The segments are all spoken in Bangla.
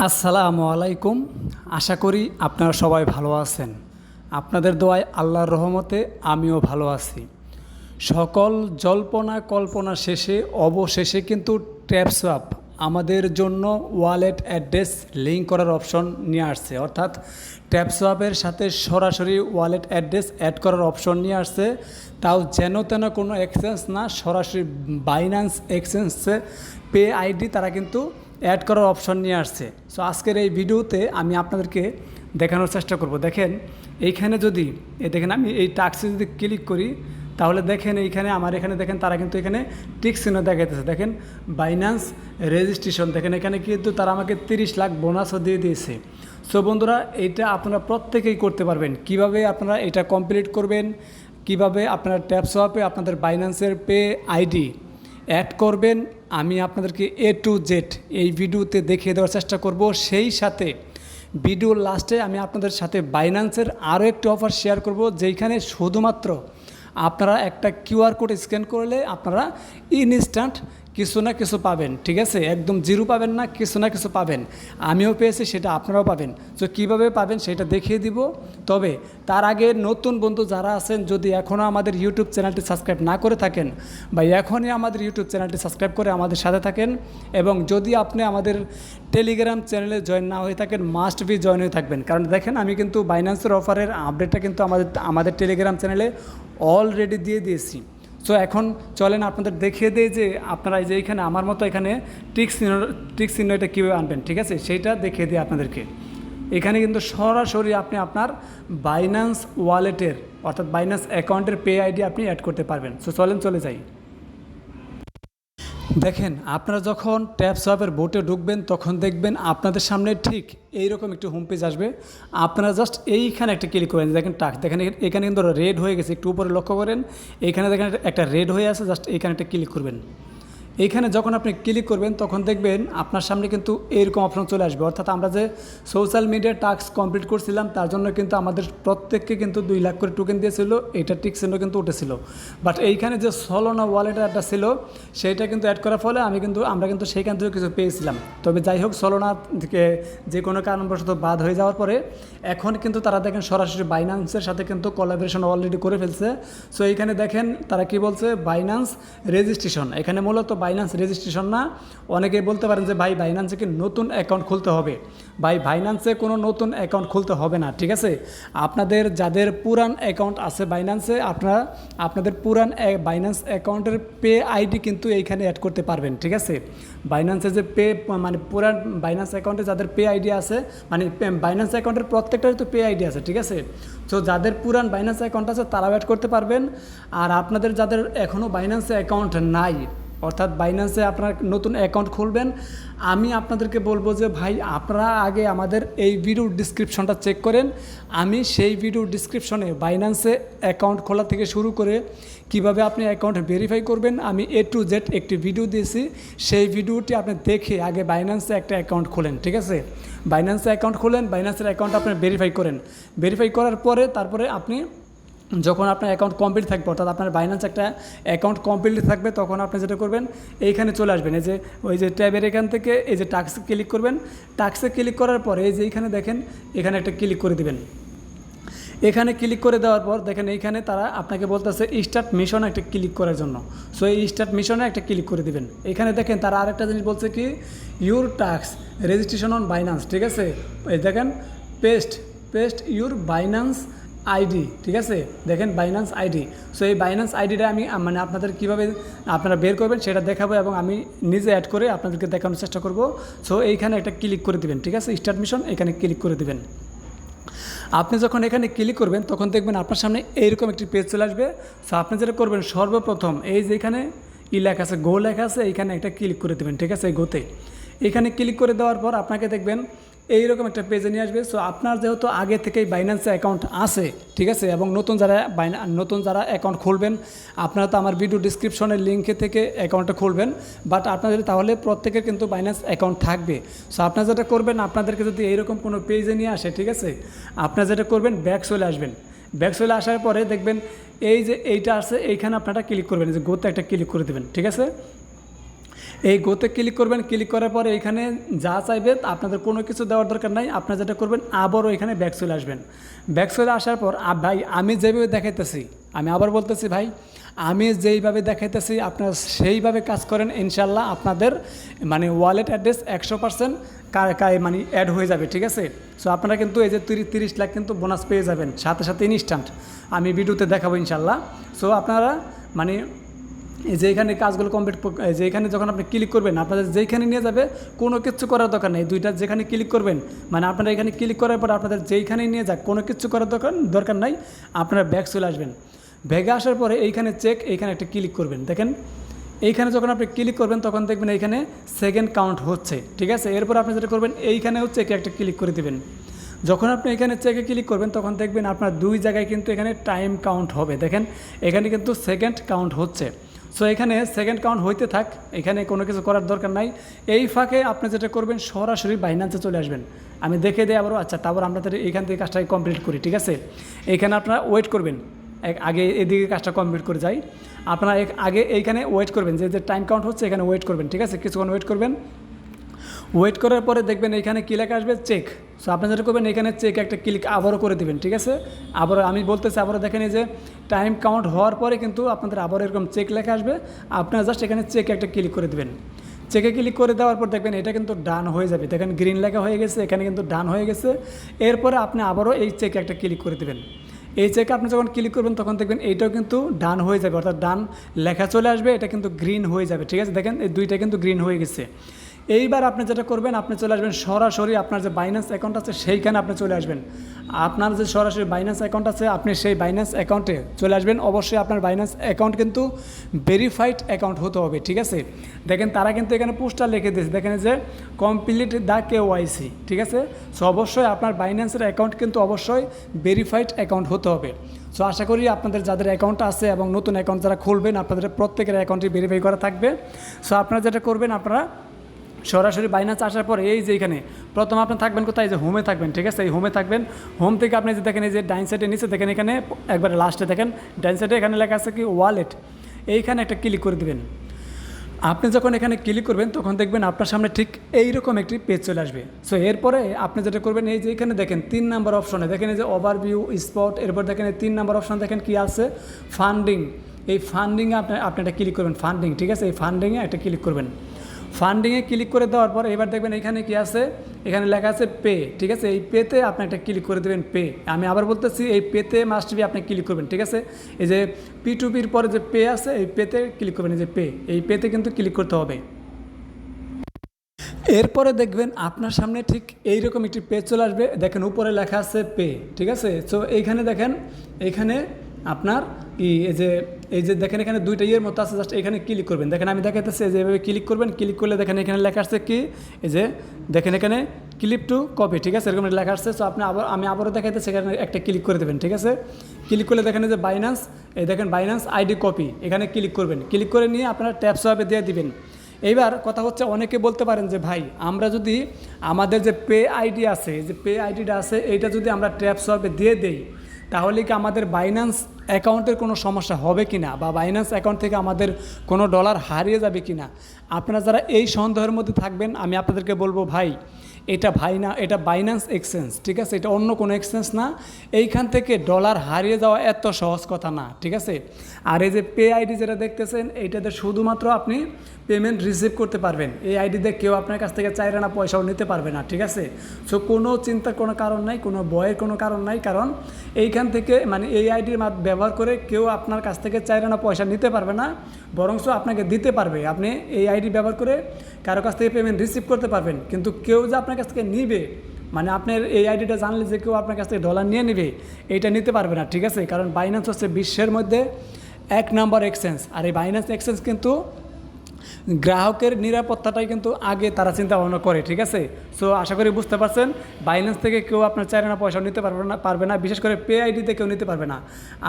আসসালামু আলাইকুম। আশা করি আপনারা সবাই ভালো আছেন। আপনাদের দোয়ায় আল্লাহর রহমতে আমিও ভালো আছি। সকল জল্পনা কল্পনা শেষে অবশেষে কিন্তু ট্যাপসোয়াপ আমাদের জন্য ওয়ালেট অ্যাড্রেস লিঙ্ক করার অপশন নিয়ে আসছে, অর্থাৎ ট্যাপসোয়াপের সাথে সরাসরি ওয়ালেট অ্যাড্রেস অ্যাড করার অপশন নিয়ে আসছে। তাও যেন তেন কোনো এক্সচেঞ্জ না, সরাসরি বাইন্যান্স এক্সচেঞ্জে পে আইডি তারা কিন্তু অ্যাড করার অপশন নিয়ে আসছে। সো আজকের এই ভিডিওতে আমি আপনাদেরকে দেখানোর চেষ্টা করব। দেখেন এইখানে যদি দেখেন আমি এই টাস্কে যদি ক্লিক করি তাহলে দেখেন এইখানে আমার এখানে দেখেন তারা কিন্তু এখানে টিক চিহ্ন দেখাইতেছে। দেখেন বাইন্যান্স রেজিস্ট্রেশন, দেখেন এখানে কিন্তু তারা আমাকে 30 লাখ বোনাসও দিয়ে দিয়েছে। সো বন্ধুরা, এইটা আপনারা প্রত্যেকেই করতে পারবেন। কিভাবে আপনারা এটা কমপ্লিট করবেন, কিভাবে আপনারা ট্যাপসোয়াপে আপনাদের বাইন্যান্সের পে আইডি অ্যাড করবেন, আমি আপনাদেরকে A to Z এই ভিডিওতে দেখিয়ে দেওয়ার চেষ্টা করব। সেই সাথে ভিডিওর লাস্টে আমি আপনাদের সাথে বাইন্যান্সের আরও একটি অফার শেয়ার করব, যেইখানে শুধুমাত্র আপনারা একটা কিউআর কোড স্ক্যান করলে আপনারা ইনস্ট্যান্ট কিছু না কিছু পাবেন। ঠিক আছে, একদম জিরো পাবেন না, কিছু না কিছু পাবেন। আমিও পেয়েছি, সেটা আপনারাও পাবেন। তো কীভাবে পাবেন সেটা দেখিয়ে দিব। তবে তার আগে নতুন বন্ধু যারা আছেন, যদি এখনও আমাদের ইউটিউব চ্যানেলটি সাবস্ক্রাইব না করে থাকেন বা এখনই আমাদের ইউটিউব চ্যানেলটি সাবস্ক্রাইব করে আমাদের সাথে থাকেন, এবং যদি আপনি আমাদের টেলিগ্রাম চ্যানেলে জয়েন না হয়ে থাকেন, মাস্ট বি জয়েন হয়ে থাকবেন। কারণ দেখেন আমি কিন্তু বাইন্যান্সের অফারের আপডেটটা কিন্তু আমাদের টেলিগ্রাম চ্যানেলে অলরেডি দিয়ে দিয়েছি। সো এখন চলেন আপনাদের দেখিয়ে দিই যে আপনারা এই যে এখানে আমার মতো এখানে টিক চিহ্ন এটা কীভাবে আনবেন। ঠিক আছে, সেইটা দেখিয়ে দিই আপনাদেরকে। এখানে কিন্তু সরাসরি আপনি আপনার বাইন্যান্স ওয়ালেটের অর্থাৎ বাইন্যান্স অ্যাকাউন্টের পে আইডি আপনি অ্যাড করতে পারবেন। সো চলেন চলে যাই। দেখেন আপনারা যখন ট্যাপসোয়াপের বোটে ঢুকবেন তখন দেখবেন আপনাদের সামনে ঠিক এইরকম একটি হোম পেজ আসবে। আপনারা জাস্ট এইখানে একটা ক্লিক করেন। দেখেন টাস্ক, দেখেন এখানে কিন্তু রেড হয়ে গেছে, একটু উপরে লক্ষ্য করেন। এইখানে দেখেন একটা রেড হয়ে আছে, জাস্ট এইখানে একটা ক্লিক করবেন। এইখানে যখন আপনি ক্লিক করবেন তখন দেখবেন আপনার সামনে কিন্তু এরকম অপশন চলে আসবে। অর্থাৎ আমরা যে সোশ্যাল মিডিয়া টাস্ক কমপ্লিট করছিলাম তার জন্য কিন্তু আমাদের প্রত্যেককে কিন্তু 2 লাখ করে টোকেন দিয়েছিল, এটা টিক চিহ্ন কিন্তু উঠেছিল। বাট এইখানে যে সলোনা ওয়ালেট একটা ছিল সেইটা কিন্তু অ্যাড করার ফলে আমরা কিন্তু সেইখান থেকে কিছু পেয়েছিলাম। তবে যাই হোক, সলোনা থেকে যে কোনো কারণবশত বাদ হয়ে যাওয়ার পরে এখন কিন্তু তারা দেখেন সরাসরি বাইন্যান্সের সাথে কিন্তু কোলাবোরেশন অলরেডি করে ফেলছে। সো এইখানে দেখেন তারা কি বলছে, বাইন্যান্স রেজিস্ট্রেশন। এখানে মূলত বাইন্যান্স রেজিস্ট্রেশন না। অনেকেই বলতে পারেন যে ভাই বাইন্যান্সে কি নতুন অ্যাকাউন্ট খুলতে হবে? ভাই বাইন্যান্সে কোনো নতুন অ্যাকাউন্ট খুলতে হবে না। ঠিক আছে, আপনাদের যাদের পুরান অ্যাকাউন্ট আছে বাইন্যান্সে, আপনারা আপনাদের পুরান বাইন্যান্স অ্যাকাউন্টের পে আইডি কিন্তু এইখানে অ্যাড করতে পারবেন। ঠিক আছে, বাইন্যান্সে যে মানে পুরান বাইন্যান্স অ্যাকাউন্টে যাদের পে আইডি আছে, মানে বাইন্যান্স অ্যাকাউন্টের প্রত্যেকটারই তো পে আইডি আছে। ঠিক আছে, তো যাদের পুরান বাইন্যান্স অ্যাকাউন্ট আছে তারাও অ্যাড করতে পারবেন। আর আপনাদের যাদের এখনও বাইন্যান্সে অ্যাকাউন্ট নাই, অর্থাৎ বাইন্যান্সে আপনার নতুন অ্যাকাউন্ট খুলবেন, আমি আপনাদেরকে বলবো যে ভাই আপনারা আগে আমাদের এই ভিডিওর ডিসক্রিপশনটা চেক করেন। আমি সেই ভিডিওর ডিসক্রিপশনে বাইন্যান্সে অ্যাকাউন্ট খোলা থেকে শুরু করে কিভাবে আপনি অ্যাকাউন্ট ভেরিফাই করবেন আমি A to Z একটি ভিডিও দিয়েছি। সেই ভিডিওটি আপনি দেখে আগে বাইন্যান্সে একটা অ্যাকাউন্ট খোলেন। ঠিক আছে, বাইন্যান্সে অ্যাকাউন্ট খোলেন, বাইন্যান্সের অ্যাকাউন্ট আপনি ভেরিফাই করেন। ভেরিফাই করার পরে তারপরে আপনি যখন আপনার অ্যাকাউন্ট কমপ্লিট থাকবে, অর্থাৎ আপনার বাইন্যান্স একটা অ্যাকাউন্ট কমপ্লিট থাকবে, তখন আপনি যেটা করবেন এইখানে চলে আসবেন। এই যে ওই যে ট্যাবের এখান থেকে এই যে টাস্কে ক্লিক করবেন। টাস্কে ক্লিক করার পরে এই যে এইখানে দেখেন এখানে একটা ক্লিক করে দিবেন। এখানে ক্লিক করে দেওয়ার পর দেখেন এইখানে তারা আপনাকে বলতেছে স্টার্ট মিশনে একটা ক্লিক করার জন্য। সো এই স্টার্ট মিশনে একটা ক্লিক করে দিবেন। এখানে দেখেন তারা আরেকটা জিনিস বলছে কি, your task registration on Binance. ঠিক আছে, এই দেখেন পেস্ট ইউর বাইন্যান্স আইডি। ঠিক আছে, দেখেন বাইন্যান্স আইডি। সো এই বাইন্যান্স আইডিটা আমি মানে আপনাদের কীভাবে আপনারা বের করবেন সেটা দেখাবো, এবং আমি নিজে অ্যাড করে আপনাদেরকে দেখানোর চেষ্টা করব। সো এইখানে একটা ক্লিক করে দিবেন। ঠিক আছে, স্টার্ট মিশন এখানে ক্লিক করে দিবেন। আপনি যখন এখানে ক্লিক করবেন তখন দেখবেন আপনার সামনে এইরকম একটি পেজ চলে আসবে। সো আপনি যেটা করবেন সর্বপ্রথম এই যে এখানে লেখা আছে, গো লেখা আছে, এইখানে একটা ক্লিক করে দেবেন। ঠিক আছে, এই গোতে এখানে ক্লিক করে দেওয়ার পর আপনাকে দেখবেন এইরকম একটা পেজে নিয়ে আসবে। সো আপনার যেহেতু আগে থেকেই বাইন্যান্সে অ্যাকাউন্ট আছে, ঠিক আছে, এবং নতুন যারা অ্যাকাউন্ট খুলবেন, আপনারা তো আমার ভিডিও ডিসক্রিপশনের লিঙ্কে থেকে অ্যাকাউন্টটা খুলবেন। বাট আপনাদের তাহলে প্রত্যেকের কিন্তু বাইন্যান্স অ্যাকাউন্ট থাকবে। সো আপনারা যেটা করবেন, আপনাদেরকে যদি এইরকম কোনো পেজে নিয়ে আসে, ঠিক আছে, আপনারা যেটা করবেন ব্যাক চলে আসবেন। ব্যাক চলে আসার পরে দেখবেন এই যে এইটা আছে, এইখানে আপনারা ক্লিক করবেন, যে গোতে একটা ক্লিক করে দেবেন। ঠিক আছে, এই গোতে ক্লিক করবেন, ক্লিক করার পরে এখানে যা চাইবে আপনাদের কোনো কিছু দেওয়ার দরকার নাই। আপনারা যেটা করবেন আবারও এখানে ব্যাক চলে আসবেন। ব্যাক চলে আসার পর ভাই আমি যেভাবে দেখাইতেছি, আমি আবার বলতেছি ভাই, আমি যেইভাবে দেখাইতেছি আপনারা সেইভাবে কাজ করেন, ইনশাল্লাহ আপনাদের মানে ওয়ালেট অ্যাড্রেস 100% মানে অ্যাড হয়ে যাবে, ঠিক আছে। সো আপনারা কিন্তু এই যে 30 লাখ কিন্তু বোনাস পেয়ে যাবেন সাথে সাথে ইনস্ট্যান্ট, আমি ভিডিওতে দেখাবো ইনশাল্লাহ। সো আপনারা মানে যে এখানে কাজগুলো কমপ্লিট, যে এখানে যখন আপনি ক্লিক করবেন আপনাদের যেইখানে নিয়ে যাবে, কোনো কিছু করার দরকার নেই। দুইটা যেখানে ক্লিক করবেন মানে আপনারা এখানে ক্লিক করার পর আপনাদের যেইখানেই নিয়ে যাক, কোনো কিছু করার দরকার নাই। আপনারা ব্যাক চলে আসবেন। ব্যাগে আসার পরে এইখানে চেক, এইখানে একটা ক্লিক করবেন। দেখেন এইখানে যখন আপনি ক্লিক করবেন তখন দেখবেন এইখানে সেকেন্ড কাউন্ট হচ্ছে, ঠিক আছে। এরপর আপনি যেটা করবেন এইখানেও চেকে একটা ক্লিক করে দেবেন। যখন আপনি এখানে চেকে ক্লিক করবেন তখন দেখবেন আপনার দুই জায়গায় কিন্তু এখানে টাইম কাউন্ট হবে। দেখেন এখানে কিন্তু সেকেন্ড কাউন্ট হচ্ছে। সো এখানে সেকেন্ড কাউন্ট হইতে থাক, এখানে কোনো কিছু করার দরকার নাই। এই ফাঁকে আপনি যেটা করবেন সরাসরি বাইন্যান্সে চলে আসবেন। আমি দেখে দিই আবারও, আচ্ছা তারপর আমরা এইখান থেকে কাজটাকে কমপ্লিট করি, ঠিক আছে। এইখানে আপনারা ওয়েট করবেন, আগে এদিকে কাজটা কমপ্লিট করে যাই। আপনারা আগে এইখানে ওয়েট করবেন, যে টাইম কাউন্ট হচ্ছে এখানে ওয়েট করবেন, ঠিক আছে। কিছুক্ষণ ওয়েট করবেন। ওয়েট করার পরে দেখবেন এইখানে কী লেখা আসবে, চেক। সো আপনি যেটা করবেন এখানে চেক একটা ক্লিক আবারও করে দেবেন, ঠিক আছে। আবারও আমি বলতেছি, আবারও দেখেন এই যে টাইম কাউন্ট হওয়ার পরে কিন্তু আপনাদের আবারও এরকম চেক লেখা আসবে। আপনারা জাস্ট এখানে চেক একটা ক্লিক করে দেবেন। চেকে ক্লিক করে দেওয়ার পর দেখবেন এটা কিন্তু ডান হয়ে যাবে। দেখেন গ্রিন লেখা হয়ে গেছে, এখানে কিন্তু ডান হয়ে গেছে। এরপরে আপনি আবারও এই চেকে একটা ক্লিক করে দেবেন। এই চেকে আপনি যখন ক্লিক করবেন তখন দেখবেন এইটাও কিন্তু ডান হয়ে যাবে, অর্থাৎ ডান লেখা চলে আসবে, এটা কিন্তু গ্রিন হয়ে যাবে, ঠিক আছে। দেখেন এই দুইটা কিন্তু গ্রিন হয়ে গেছে। এইবার আপনি যেটা করবেন, আপনি চলে আসবেন সরাসরি আপনার যে বাইন্যান্স অ্যাকাউন্ট আছে সেইখানে আপনি চলে আসবেন। আপনার যে সরাসরি বাইন্যান্স অ্যাকাউন্ট আছে আপনি সেই বাইন্যান্স অ্যাকাউন্টে চলে আসবেন। অবশ্যই আপনার বাইন্যান্স অ্যাকাউন্ট কিন্তু ভেরিফাইড অ্যাকাউন্ট হতে হবে, ঠিক আছে। দেখেন তারা কিন্তু এখানে পোস্টার লিখে দিয়েছে, দেখেন যে কমপ্লিট দ্য KYC, ঠিক আছে। সো অবশ্যই আপনার বাইন্যান্সের অ্যাকাউন্ট কিন্তু অবশ্যই ভেরিফাইড অ্যাকাউন্ট হতে হবে। সো আশা করি আপনাদের যাদের অ্যাকাউন্ট আছে এবং নতুন অ্যাকাউন্ট যারা খুলবেন আপনাদের প্রত্যেকের অ্যাকাউন্টটি ভেরিফাই করা থাকবে। সো আপনারা যেটা করবেন, আপনারা সরাসরি বাইন্যান্স আসার পরে এই যে এখানে প্রথম আপনি থাকবেন কোথায়, যে হোমে থাকবেন, ঠিক আছে। এই হোমে থাকবেন। হোম থেকে আপনি যে দেখেন এই যে ডাইন সাইডে নিচে দেখেন, এখানে একবারে লাস্টে দেখেন ডাইন সাইডে এখানে লেখা আছে কি ওয়ালেট, এইখানে একটা ক্লিক করে দেবেন। আপনি যখন এখানে ক্লিক করবেন তখন দেখবেন আপনার সামনে ঠিক এইরকম একটি পেজ চলে আসবে। সো এরপরে আপনি যেটা করবেন, এই যে এখানে দেখেন 3 নাম্বার অপশনে দেখেন এই যে ওভারভিউ স্পট, এরপর দেখেন এই 3 নাম্বার অপশন দেখেন কি আছে, ফান্ডিং। এই ফান্ডিংয়ে আপনি একটা ক্লিক করবেন, ফান্ডিং, ঠিক আছে। এই ফান্ডিংয়ে একটা ক্লিক করবেন। ফান্ডিংয়ে ক্লিক করে দেওয়ার পর এবার দেখবেন এখানে কি আছে, এখানে লেখা আছে পে, ঠিক আছে। এই পেতে আপনি একটা ক্লিক করে দেবেন, পে। আমি আবার বলতেছি এই পেতে মাস্ট বি আপনি ক্লিক করবেন, ঠিক আছে। এই যে P2Pর পরে যে পে আছে এই পেতে ক্লিক করবেন, এই যে পে, এই পেতে কিন্তু ক্লিক করতে হবে। এরপরে দেখবেন আপনার সামনে ঠিক এইরকম একটি পেজ চলে আসবে। দেখেন উপরে লেখা আছে পে, ঠিক আছে। সো এইখানে দেখেন, এইখানে আপনার এই যে দেখেন এখানে দুইটা ইয়ের মতো আছে, জাস্ট এখানে ক্লিক করবেন। দেখেন আমি দেখাইতেছি যে এভাবে ক্লিক করবেন। ক্লিক করলে দেখেন এখানে লেখা আসছে কি, এই যে দেখেন এখানে ক্লিপ টু কপি, ঠিক আছে, এরকম লেখা আসছে। সো আমি আবারও দেখাইতেছি, এখানে একটা ক্লিক করে দেবেন, ঠিক আছে। ক্লিক করলে দেখেন যে বাইন্যান্স, এই দেখেন বাইন্যান্স আইডি কপি, এখানে ক্লিক করবেন। ক্লিক করে নিয়ে আপনারা ট্যাপ সোয়াইপে দিয়ে দিবেন। এইবার কথা হচ্ছে, অনেকে বলতে পারেন যে ভাই আমরা যদি আমাদের যে পে আইডি আছে, যে পে আইডিটা আছে এইটা যদি আমরা ট্যাপ সোয়াইপে দিয়ে দেই তাহলে কি আমাদের বাইন্যান্স অ্যাকাউন্টের কোনো সমস্যা হবে কি না, বা বাইন্যান্স অ্যাকাউন্ট থেকে আমাদের কোনো ডলার হারিয়ে যাবে কি না। আপনারা যারা এই সন্দেহের মধ্যে থাকবেন আমি আপনাদেরকে বলবো ভাই এটা এটা বাইন্যান্স এক্সচেঞ্জ, ঠিক আছে। এটা অন্য কোনো এক্সচেঞ্জ না। এইখান থেকে ডলার হারিয়ে যাওয়া এত সহজ কথা না, ঠিক আছে। আর এই যে পে আইডি যেটা দেখতেছেন এইটাতে শুধুমাত্র আপনি পেমেন্ট রিসিভ করতে পারবেন। এই আইডিতে কেউ আপনার কাছ থেকে 4 আনা পয়সাও নিতে পারবে না, ঠিক আছে। সো কোনো চিন্তার কোনো কারণ নাই, কোনো ভয়ের কোনো কারণ নাই, কারণ এইখান থেকে মানে এই আইডির ব্যবহার করে কেউ আপনার কাছ থেকে 4 আনা পয়সা নিতে পারবে না, বরঞ্চ আপনাকে দিতে পারবে। আপনি এই আইডি ব্যবহার করে কারো কাছ থেকে পেমেন্ট রিসিভ করতে পারবেন, কিন্তু কেউ যে আপনার কাছ থেকে নিবে, মানে আপনার এই আইডিটা জানলে যে কেউ আপনার কাছ থেকে ডলার নিয়ে নেবে, এইটা নিতে পারবে না, ঠিক আছে। কারণ বাইন্যান্স হচ্ছে বিশ্বের মধ্যে 1 নাম্বার এক্সচেঞ্জ। আর এই বাইন্যান্স এক্সচেঞ্জ কিন্তু গ্রাহকের নিরাপত্তাটাই কিন্তু আগে তারা চিন্তা ভাবনা করে, ঠিক আছে। সো আশা করি বুঝতে পারছেন, বাইন্যান্স থেকে কেউ আপনার 4 আনা পয়সাও নিতে পারবে না, বিশেষ করে পে আইডিতে কেউ নিতে পারবে না।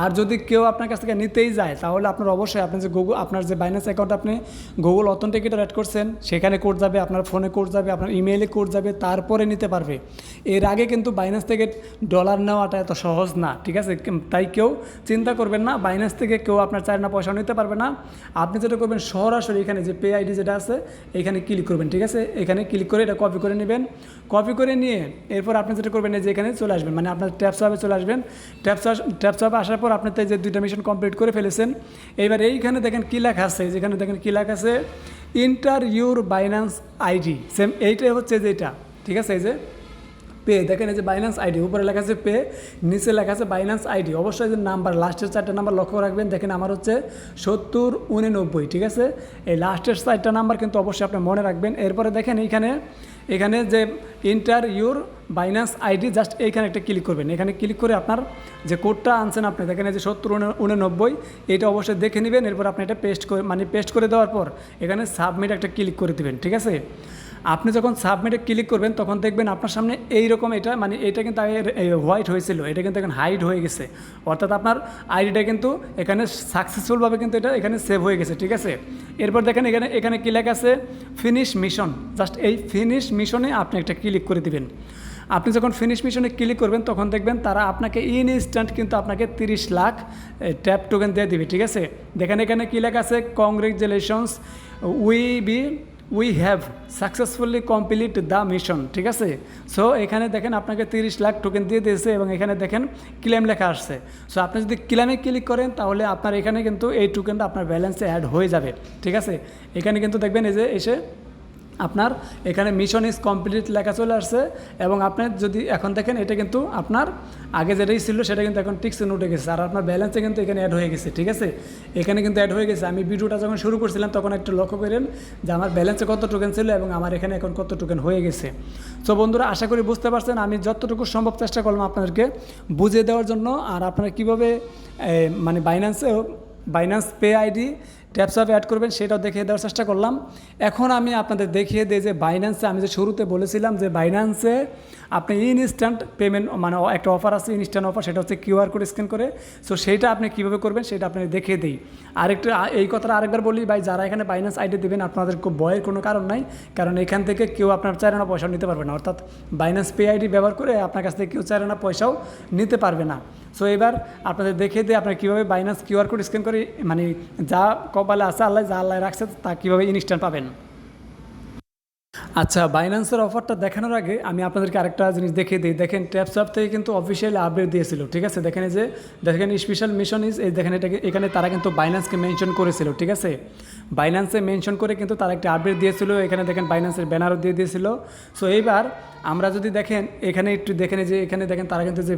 আর যদি কেউ আপনার কাছ থেকে নিতেই যায় তাহলে আপনার অবশ্যই আপনি যে আপনার যে বাইন্যান্স অ্যাকাউন্ট আপনি গুগল অথেন্টিকেটর অ্যাড করছেন সেখানে কোড যাবে, আপনার ফোনে কোড যাবে, আপনার ইমেইলে কোড যাবে, তারপরে নিতে পারবে। এর আগে কিন্তু বাইন্যান্স থেকে ডলার নেওয়াটা এত সহজ না, ঠিক আছে। তাই কেউ চিন্তা করবেন না, বাইন্যান্স থেকে কেউ আপনার 4 আনা পয়সাও নিতে পারবে না। আপনি যেটা করবেন সরাসরি এখানে যে পে আইডি যেটা আছে এখানে ক্লিক করবেন, ঠিক আছে। এখানে ক্লিক করে এটা কপি করে নেবেন, কপি করে নিয়ে এরপর আপনি যেটা করবেন যে এখানে চলে আসবেন, মানে আপনার ট্যাপসওয়াপে চলে আসবেন। ট্যাপসওয়াপে আসার পর আপনি তো যে 2টা মিশন কমপ্লিট করে ফেলেছেন। এবার এইখানে দেখেন কী লেখা আছে, যেখানে দেখেন কী লেখা আছে inter your Binance ID, same এইটাই হচ্ছে যেটা, ঠিক আছে। এই যে পে, দেখেন এই যে বাইন্যান্স আইডি, উপরে লেখা আছে পে, নিচে লেখা আছে বাইন্যান্স আইডি। অবশ্যই যে নাম্বার লাস্টের 4টা নাম্বার লক্ষ্য রাখবেন। দেখেন আমার হচ্ছে 7089, ঠিক আছে। এই লাস্টের 4টা নাম্বার কিন্তু অবশ্যই আপনি মনে রাখবেন। এরপরে দেখেন এখানে যে inter your Binance ID, just এইখানে একটা ক্লিক করবেন। এখানে ক্লিক করে আপনার যে কোডটা আনছেন আপনি, দেখেন এই যে 7089, এটা অবশ্যই দেখে নেবেন। এরপর আপনি এটা পেস্ট করে দেওয়ার পর এখানে সাবমিট একটা ক্লিক করে দেবেন, ঠিক আছে। আপনি যখন সাবমিটে ক্লিক করবেন তখন দেখবেন আপনার সামনে এইরকম এটা, মানে এটা কিন্তু আগে হোয়াইট হয়েছিল, এটা কিন্তু এখন হাইড হয়ে গেছে, অর্থাৎ আপনার আইডিটা কিন্তু এখানে সাকসেসফুলভাবে কিন্তু এটা এখানে সেভ হয়ে গেছে, ঠিক আছে। এরপর দেখেন এখানে কি লেখা আছে ফিনিশ মিশন, জাস্ট এই ফিনিশ মিশনে আপনি একটা ক্লিক করে দিবেন। আপনি যখন ফিনিশ মিশনে ক্লিক করবেন তখন দেখবেন তারা আপনাকে ইনস্ট্যান্ট কিন্তু আপনাকে 30 লাখ ট্যাপ টোকেন দিয়ে দিবে, ঠিক আছে। দেখেন এখানে কী লেখা আছে congratulations we have successfully complete the mission, ঠিক আছে। সো এখানে দেখেন আপনাকে 30 লাখ টোকেন দিয়ে দিয়েছে এবং এখানে দেখেন ক্লেম লেখা আসছে। সো আপনি যদি ক্লেমে ক্লিক করেন তাহলে আপনার এখানে কিন্তু এই টোকেনটা আপনার ব্যালেন্সে অ্যাড হয়ে যাবে, ঠিক আছে। এখানে কিন্তু দেখবেন এই যে এসে আপনার এখানে মিশন ইজ কমপ্লিট লেখা চলে আসছে এবং আপনার যদি এখন দেখেন এটা কিন্তু আপনার আগে যেটাই ছিল সেটা কিন্তু এখন টিকসে উঠে গেছে আর আপনার ব্যালেন্সে কিন্তু এখানে অ্যাড হয়ে গেছে, ঠিক আছে। এখানে কিন্তু অ্যাড হয়ে গেছে। আমি ভিডিওটা যখন শুরু করছিলাম তখন একটু লক্ষ্য করেন যে আমার ব্যালেন্সে কত টোকেন ছিল এবং আমার এখানে এখন কত টোকেন হয়ে গেছে। সো বন্ধুরা, আশা করি বুঝতে পারছেন। আমি যতটুকু সম্ভব চেষ্টা করলাম আপনাদেরকে বুঝিয়ে দেওয়ার জন্য, আর আপনারা কীভাবে মানে বাইন্যান্স পে আইডি ট্যাপসওয়াপে অ্যাড করবেন সেটাও দেখিয়ে দেওয়ার চেষ্টা করলাম। এখন আমি আপনাদের দেখিয়ে দিই যে বাইন্যান্সে আমি যে শুরুতে বলেছিলাম যে বাইন্যান্সে আপনি ইনস্ট্যান্ট পেমেন্ট, মানে একটা অফার আছে ইনস্ট্যান্ট অফার, সেটা হচ্ছে কিউআর কোড স্ক্যান করে। সো সেইটা আপনি কীভাবে করবেন সেটা আপনাকে দেখিয়ে দিই। এই কথাটা আরেকবার বলি ভাই, যারা এখানে বাইন্যান্স আইডি দেবেন আপনাদের ভয়ের কোনো কারণ নাই, কারণ এখান থেকে কেউ আপনার 4 আনা পয়সাও নিতে পারবে না, অর্থাৎ বাইন্যান্স পে আইডি ব্যবহার করে আপনার কাছ থেকে কেউ 4 আনা পয়সাও নিতে পারবে না। সো এবার আপনাদের দেখিয়ে দিই আপনারা কীভাবে বাইন্যান্স কিউআর কোড স্ক্যান করে, মানে যা কপালে আছে যা আল্লাহ রাখছে তা কীভাবে ইনস্ট্যান্ট পাবেন। আচ্ছা, বাইন্যান্সের অফারটা দেখানোর আগে আমি আপনাদেরকে আরেকটা জিনিস দেখিয়ে দিই। দেখেন ট্যাপসওয়াপ থেকে কিন্তু অফিসিয়ালি আপডেট দিয়েছিল, ঠিক আছে। দেখেন এই যে দেখেন স্পেশাল মিশন ইজ, এই দেখেন এখানে তারা কিন্তু বাইন্যান্সকে মেনশন করেছিল, ঠিক আছে। বাইন্যান্সে মেনশন করে কিন্তু তারা একটা আপডেট দিয়েছিল, এখানে দেখেন বাইন্যান্সের ব্যানারও দিয়ে দিয়েছিল। সো এইবার আমরা যদি দেখেন এখানে একটু দেখেন যে এখানে দেখেন তারা কিন্তু যে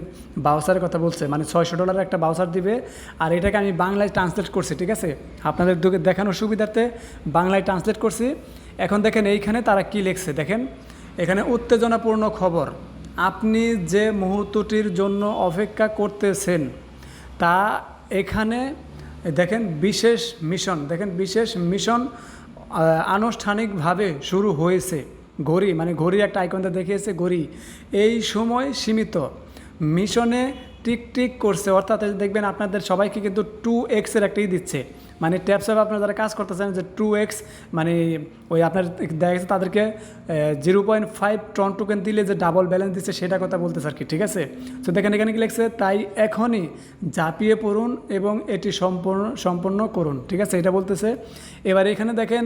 বাউচারের কথা বলছে, মানে $600 একটা বাউচার দিবে, আর এটাকে আমি বাংলায় ট্রান্সলেট করছি, ঠিক আছে। আপনাদের দেখানোর সুবিধার্থে বাংলায় ট্রান্সলেট করছি। এখন দেখেন এইখানে তারা কি লিখছে, দেখেন এখানে উত্তেজনাপূর্ণ খবর, আপনি যে মুহূর্তটির জন্য অপেক্ষা করতেছেন তা এখানে দেখেন বিশেষ মিশন আনুষ্ঠানিকভাবে শুরু হয়েছে। ঘড়ির একটা আইকনটা দেখিয়েছে, ঘড়ি এই সময় সীমিত মিশনে টিক করছে, অর্থাৎ দেখবেন আপনাদের সবাইকে কিন্তু 2x একটাই দিচ্ছে, মানে ট্যাপসওয়াপে আপনারা যারা কাজ করতেছেন যে 2x, মানে ওই আপনার দেখা গেছে তাদেরকে 0.5 টন টোকেন দিলে যে ডাবল ব্যালেন্স দিচ্ছে সেটা কথা বলতেছে আর কি, ঠিক আছে। তো দেখেন এখানে কি লিখছে, তাই এখনই ঝাঁপিয়ে পড়ুন এবং এটি সম্পন্ন করুন, ঠিক আছে, এটা বলতেছে। এবার এখানে দেখেন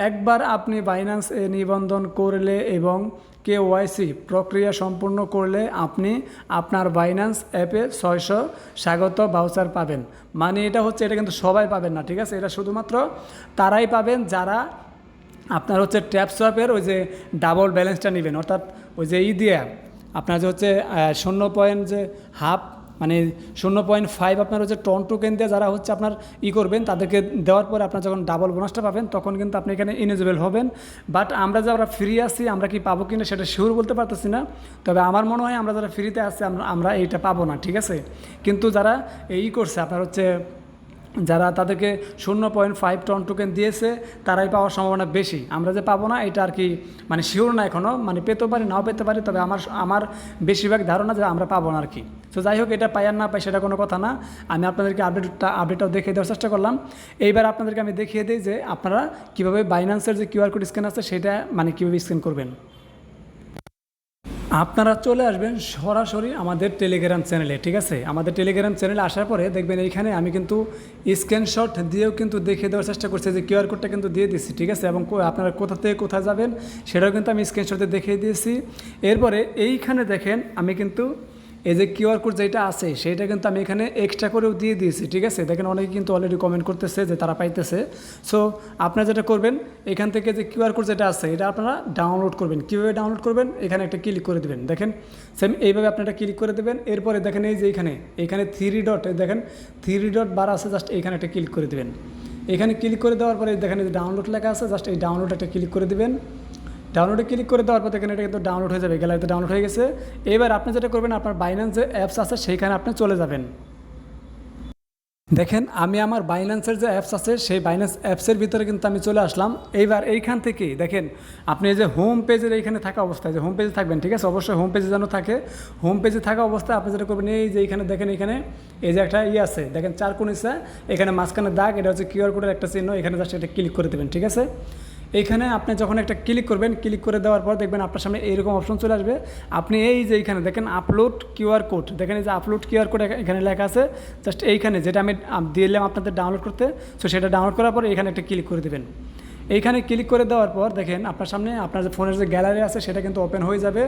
একবার আপনি বাইন্যান্স নিবন্ধন করলে এবং KYC প্রক্রিয়া সম্পূর্ণ করলে আপনি আপনার বাইন্যান্স অ্যাপে 600 স্বাগত ভাউচার পাবেন। মানে এটা কিন্তু সবাই পাবেন না, ঠিক আছে। এটা শুধুমাত্র তারাই পাবেন যারা আপনার হচ্ছে ট্যাপসওয়াপের ওই যে ডাবল ব্যালেন্সটা নেবেন, অর্থাৎ ওই যে দিয়ে আপনার যে হচ্ছে 0.5 মানে 0.5 আপনার হচ্ছে টন টোকেন দিয়ে যারা হচ্ছে আপনার করবেন তাদেরকে দেওয়ার পরে আপনার যখন ডাবল বোনাসটা পাবেন তখন কিন্তু আপনি এখানে এলিজিবল হবেন। বাট আমরা যারা ফ্রি আছি আমরা কি পাবো কিনা সেটা শিওর বলতে পারতেছি না, তবে আমার মনে হয় আমরা যারা ফ্রিতে আছি আমরা এইটা পাবো না, ঠিক আছে। কিন্তু যারা করছে আপনার হচ্ছে যারা তাদেরকে 0.5 টন টোকেন দিয়েছে তারাই পাওয়ার সম্ভাবনা বেশি। আমরা যে পাবো না এটা আর কি মানে শিওর না এখনও, মানে পেতে পারি নাও পেতে পারি, তবে আমার বেশিরভাগ ধারণা যে আমরা পাবো না আর কি। তো যাই হোক, এটা পাই আর না পাই সেটা কোনো কথা না, আমি আপনাদেরকে আপডেটটাও দেখিয়ে দেওয়ার চেষ্টা করলাম। এইবার আপনাদেরকে আমি দেখিয়ে দিই যে আপনারা কীভাবে বাইন্যান্সের যে কিউআর কোড স্ক্যান আছে সেটা মানে কীভাবে স্ক্যান করবেন। আপনারা চলে আসবেন সরাসরি আমাদের টেলিগ্রাম চ্যানেলে, ঠিক আছে? আমাদের টেলিগ্রাম চ্যানেলে আসার পরে দেখবেন এইখানে আমি কিন্তু স্ক্রিনশট দিয়েও কিন্তু দেখিয়ে দেওয়ার চেষ্টা করছি, যে কিউআর কোডটা কিন্তু দিয়ে দিচ্ছি, ঠিক আছে? এবং আপনারা কোথা থেকে কোথায় যাবেন সেটাও কিন্তু আমি স্ক্রিনশটে দেখিয়ে দিয়েছি। এরপরে এইখানে দেখেন আমি কিন্তু এই যে কিউআর কোড যেটা আছে সেইটা কিন্তু আমি এখানে এক্সট্রা করেও দিয়ে দিয়েছি, ঠিক আছে? দেখেন অনেকে কিন্তু অলরেডি কমেন্ট করতেছে যে তারা পাইতেছে। সো আপনারা যেটা করবেন, এখান থেকে যে কিউআর কোড যেটা আছে এটা আপনারা ডাউনলোড করবেন। কীভাবে ডাউনলোড করবেন, এখানে একটা ক্লিক করে দেবেন। দেখেন সেম এইভাবে আপনারা ক্লিক করে দেবেন। এরপরে দেখেন এই যে এইখানে থ্রি ডট, দেখেন থ্রি ডট বার আছে, জাস্ট এইখানে একটা ক্লিক করে দেবেন। এখানে ক্লিক করে দেওয়ার পরে দেখেন এই যে ডাউনলোড লেখা আছে, জাস্ট এই ডাউনলোড একটা ক্লিক করে দেবেন। ডাউনলোডে ক্লিক করে দেওয়ার পর দেখেন এটা কিন্তু ডাউনলোড হয়ে যাবে, গ্যালারিতে ডাউনলোড হয়ে গেছে। এবার আপনি যেটা করবেন, আপনার বাইন্যান্স যে অ্যাপস আছে সেইখানে আপনি চলে যাবেন। দেখেন আমি আমার বাইন্যান্সের যে অ্যাপস আছে সেই বাইন্যান্স অ্যাপসের ভিতরে কিন্তু আমি চলে আসলাম। এইবার এইখান থেকে দেখেন আপনি এই যে হোম পেজের এইখানে থাকা অবস্থায়, যে হোম পেজে থাকবেন, ঠিক আছে? অবশ্যই হোম পেজে যেন থাকে। হোম পেজে থাকা অবস্থায় আপনি যেটা করবেন, এই যে এইখানে দেখেন এখানে এই যে একটা আছে, দেখেন চার কোণ ইচ্ছা, এখানে মাঝখানে দাগ, এটা হচ্ছে কিউআর কোডের একটা চিহ্ন, এখানে জাস্ট এটা ক্লিক করে দেবেন, ঠিক আছে? এইখানে আপনি যখন একটা ক্লিক করবেন, ক্লিক করে দেওয়ার পর দেখবেন আপনার সামনে এইরকম অপশন চলে আসবে। আপনি এই যে এইখানে দেখেন আপলোড কিউআর কোড, দেখেন এই যে আপলোড কিউআর কোড এখানে লেখা আছে, জাস্ট এইখানে যেটা আমি দিলাম আপনাদের ডাউনলোড করতে, সো সেটা ডাউনলোড করার পর এখানে একটা ক্লিক করে দেবেন। এইখানে ক্লিক করে দেওয়ার পর দেখেন আপনার সামনে আপনার যে ফোনের যে গ্যালারি আছে সেটা কিন্তু ওপেন হয়ে যাবে।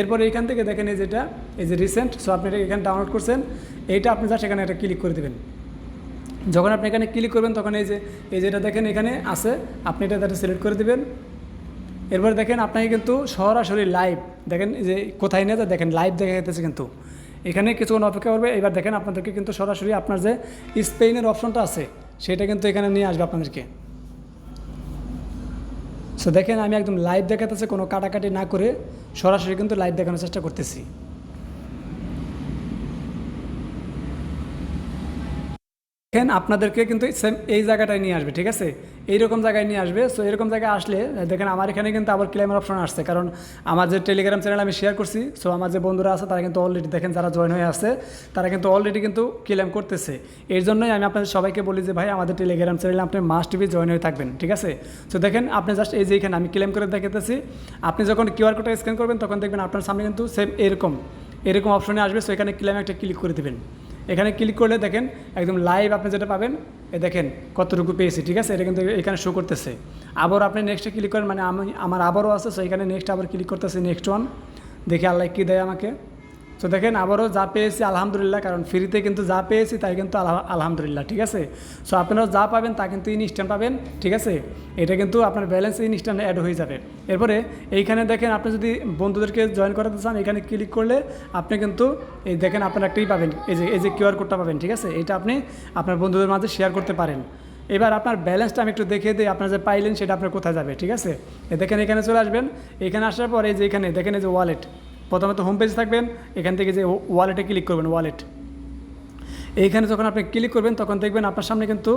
এরপর এইখান থেকে দেখেন এই যে রিসেন্ট, সো আপনি এখানে ডাউনলোড করছেন, এইটা আপনি জাস্ট এখানে একটা ক্লিক করে দেবেন। যখন আপনি এখানে ক্লিক করবেন তখন এই যেটা দেখেন এখানে আছে, আপনি এটা সিলেক্ট করে দেবেন। এরপর দেখেন আপনাকে কিন্তু সরাসরি লাইভ, দেখেন যে কোথায় নিয়ে যায়, দেখেন লাইভ দেখা যেতেছে কিন্তু এখানে কিছুক্ষণ অপেক্ষা করবে। এবার দেখেন আপনাদেরকে কিন্তু সরাসরি আপনার যে স্পেনের অপশনটা আছে সেটা কিন্তু এখানে নিয়ে আসবে আপনাদেরকে। সো দেখেন আমি একদম লাইভ দেখাতেছে, কোনো কাটাকাটি না করে সরাসরি কিন্তু লাইভ দেখানোর চেষ্টা করতেছি। দেখেন আপনাদেরকে কিন্তু সেম এই জায়গাটায় নিয়ে আসবে, ঠিক আছে? এইরকম জায়গায় নিয়ে আসবে। সো এরকম জায়গায় আসলে দেখেন আমার এখানে কিন্তু আবার ক্লেমের অপশন আসছে, কারণ আমার যে টেলিগ্রাম চ্যানেল আমি শেয়ার করছি, সো আমার যে বন্ধুরা আছে তারা কিন্তু অলরেডি দেখেন যারা জয়েন হয়ে আছে তারা কিন্তু অলরেডি কিন্তু ক্লেম করতেছে। এর জন্যই আমি আপনাদের সবাইকে বলি যে ভাই আমাদের টেলিগ্রাম চ্যানেলে আপনি মাস্ট বি জয়েন হয়ে থাকবেন, ঠিক আছে? সো দেখেন আপনি জাস্ট এই যে এখানে আমি ক্লেম করে দেখাতেছি, আপনি যখন কিউআর কোডটা স্ক্যান করবেন তখন দেখবেন আপনার সামনে কিন্তু সেম এরকম অপশনে আসবে। সো এখানে ক্লেম একটা ক্লিক করে দেবেন। এখানে ক্লিক করলে দেখেন একদম লাইভ আপনি যেটা পাবেন, দেখেন কতটুকু পেয়েছি, ঠিক আছে? এটা কিন্তু এখানে শো করতেছে। আবার আপনি নেক্সটে ক্লিক করেন, মানে আমার আবারও আছে, সো এখানে নেক্সট আবার ক্লিক করতেছে, নেক্সট ওয়ান, দেখি আল্লাহ কী দেয় আমাকে। তো দেখেন আবারও যা পেয়েছি আলহামদুলিল্লাহ, কারণ ফ্রিতে কিন্তু যা পেয়েছি তাই কিন্তু আলহামদুলিল্লাহ, ঠিক আছে? সো আপনারাও যা পাবেন তা কিন্তু ইনস্ট্যান্ট পাবেন, ঠিক আছে? এটা কিন্তু আপনার ব্যালেন্স ইনস্ট্যান্ট অ্যাড হয়ে যাবে। এরপরে এইখানে দেখেন আপনি যদি বন্ধুদেরকে জয়েন করাতে চান, এখানে ক্লিক করলে আপনি কিন্তু এই দেখেন আপনার একটাই পাবেন, এই যে কিউআর কোডটা পাবেন, ঠিক আছে? এটা আপনি আপনার বন্ধুদের মাঝে শেয়ার করতে পারেন। এবার আপনার ব্যালেন্সটা আমি একটু দেখিয়ে দিই, আপনার যে পাইলেন সেটা আপনার কোথায় যাবে, ঠিক আছে? দেখেন এখানে চলে আসবেন। এখানে আসার পর এই যে এখানে দেখেন এই যে ওয়ালেট, প্রথমে তো হোম পেজে থাকবেন, এখান থেকে যে ওয়ালেটে ক্লিক করবেন, ওয়ালেট এইখানে যখন আপনি ক্লিক করবেন তখন দেখবেন আপনার সামনে কিন্তু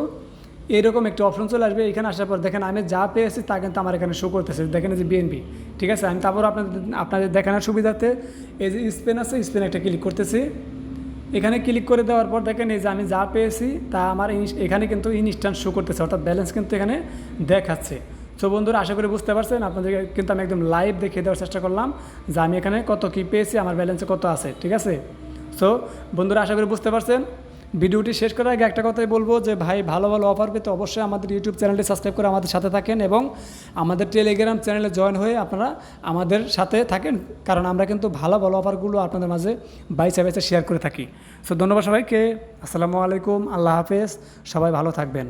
এরকম একটা অপশন চলে আসবে। এখানে আসার পর দেখেন আমি যা পেয়েছি তা কিন্তু আমার এখানে শো করতেছে, দেখেন যে বিএনপি, ঠিক আছে? আমি তারপর আপনাদের দেখানোর সুবিধাতে এই যে স্পেন আছে, স্পেন একটা ক্লিক করতেছি। এখানে ক্লিক করে দেওয়ার পর দেখেন এই যে আমি যা পেয়েছি তা আমার এখানে কিন্তু ইনস্ট্যান্ট শো করতেছে, অর্থাৎ ব্যালেন্স কিন্তু এখানে দেখাচ্ছে। সো বন্ধুরা আশা করি বুঝতে পারছেন, আপনাদেরকে কিন্তু আমি একদম লাইভ দেখিয়ে দেওয়ার চেষ্টা করলাম যে আমি এখানে কত কী পেয়েছি, আমার ব্যালেন্সে কত আছে, ঠিক আছে? সো বন্ধুরা আশা করি বুঝতে পারছেন। ভিডিওটি শেষ করার আগে একটা কথাই বলবো যে ভাই ভালো ভালো অফার পেতে অবশ্যই আমাদের ইউটিউব চ্যানেলটি সাবস্ক্রাইব করে আমাদের সাথে থাকেন এবং আমাদের টেলিগ্রাম চ্যানেলে জয়েন হয়ে আপনারা আমাদের সাথে থাকেন, কারণ আমরা কিন্তু ভালো ভালো অফারগুলো আপনাদের মাঝে বাইসে বাইসে শেয়ার করে থাকি। সো ধন্যবাদ সবাইকে, আসসালামু আলাইকুম, আল্লাহ হাফেজ, সবাই ভালো থাকবেন।